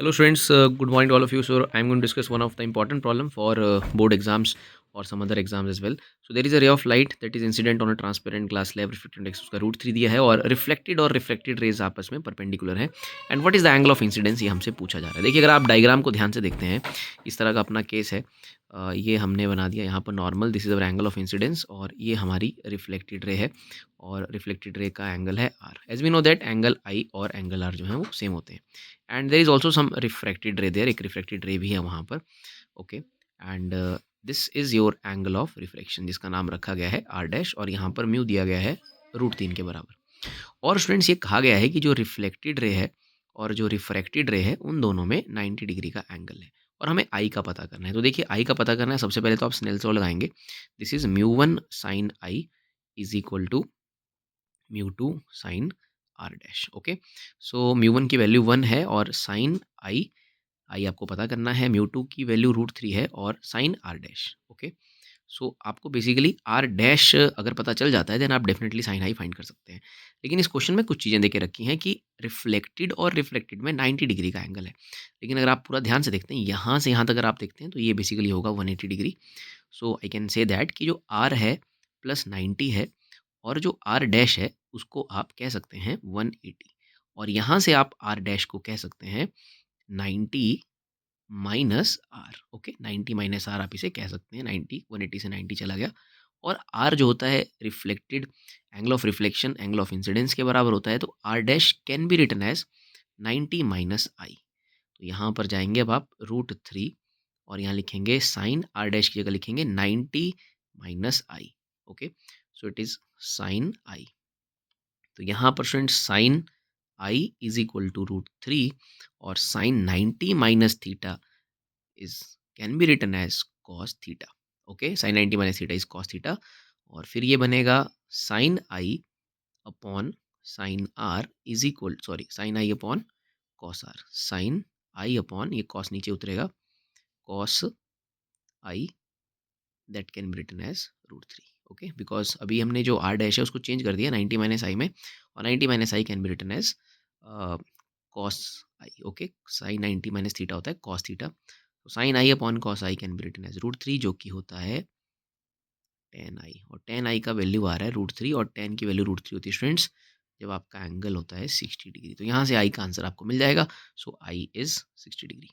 Hello students, good morning to all of you. So I'm going to discuss one of the important problem for board exams or some other exams as well. So there is a ray of light that is incident on a transparent glass slab reflected index उसका √3 दिया है और reflected raise आपस में perpendicular है and what is the angle of incidence ये हमसे पूछा जा रहा है। देखिए अगर आप डायग्राम को ध्यान से देखते हैं इस तरह का अपना केस है। ये हमने बना दिया यहाँ पर normal, this is our angle of incidence और ये हमारी रिफ्लेक्टेड रे है और रिफ्लेक्टेड रे का एंगल है R. As we know that angle I और एंगल आर जो है वो सेम होते हैं and there is also some refracted ray there, एक रिफ्रैक्टेड रे भी है वहाँ पर। Okay and this is your angle of reflection जिसका नाम रखा गया है आर डैश और यहाँ पर म्यू दिया गया है √3 के बराबर। और स्टूडेंट्स ये कहा गया है कि जो रिफ्लेक्टेड रे है और जो रिफ्रैक्टेड रे है उन दोनों में 90 डिग्री का एंगल है और हमें आई का पता करना है। तो देखिए आई का पता करना है, सबसे पहले तो आप स्नेल्स लॉ लगाएंगे। This is mu 1 sine I is equal to mu 2 sine R dash. Okay so mu 1 की वैल्यू 1 है और साइन आई आई आपको पता करना है, म्यू 2 की वैल्यू √3 है और sine R dash. Okay so आपको बेसिकली आर डैश अगर पता चल जाता है देन आप डेफिनेटली साइन आई फाइंड कर सकते हैं। लेकिन इस क्वेश्चन में कुछ चीज़ें देके रखी हैं कि रिफ्लेक्टेड और रिफ्लेक्टेड में 90 डिग्री का एंगल है। लेकिन अगर आप पूरा ध्यान से देखते हैं यहाँ से यहाँ तक अगर आप देखते हैं तो ये बेसिकली होगा 180 degree. So I can say that कि जो आर है प्लस 90 है और जो आर डैश है उसको आप कह सकते हैं 180 और यहाँ से आप आर डैश को कह सकते हैं 90 minus R. Okay 90 minus R आप इसे कह सकते हैं। 90 180 से 90 चला गया और आर जो होता है reflected angle of reflection angle of incidence के बराबर होता है, तो R dash can be written as 90 minus I. तो यहाँ पर जाएंगे अब आप √3 और यहाँ लिखेंगे साइन आर डैश की जगह लिखेंगे 90 minus I. Okay so it is sine I. तो यहाँ पर student sine I is equal to √3 और sine 90 minus theta is can be written as cos theta. Okay sine 90 minus theta is cos theta और फिर ये बनेगा sine I upon sine R is equal sorry sine I upon cos R. Sine I upon ये cos नीचे उतरेगा cos I that can be written as √3। Okay because अभी हमने जो आर डैश है उसको चेंज कर दिया 90 माइनस आई में और 90 minus I can be written as cos I. Okay sine 90 minus theta होता है कॉस थीटा, तो sine I upon cos I can be written as √3 जो कि होता है टेन आई और टेन आई का वैल्यू आ रहा है √3 और टेन की वैल्यू √3 होती है स्टूडेंट्स जब आपका एंगल होता है 60 डिग्री। तो यहाँ से आई का आंसर आपको मिल जाएगा। सो आई इज 60 डिग्री।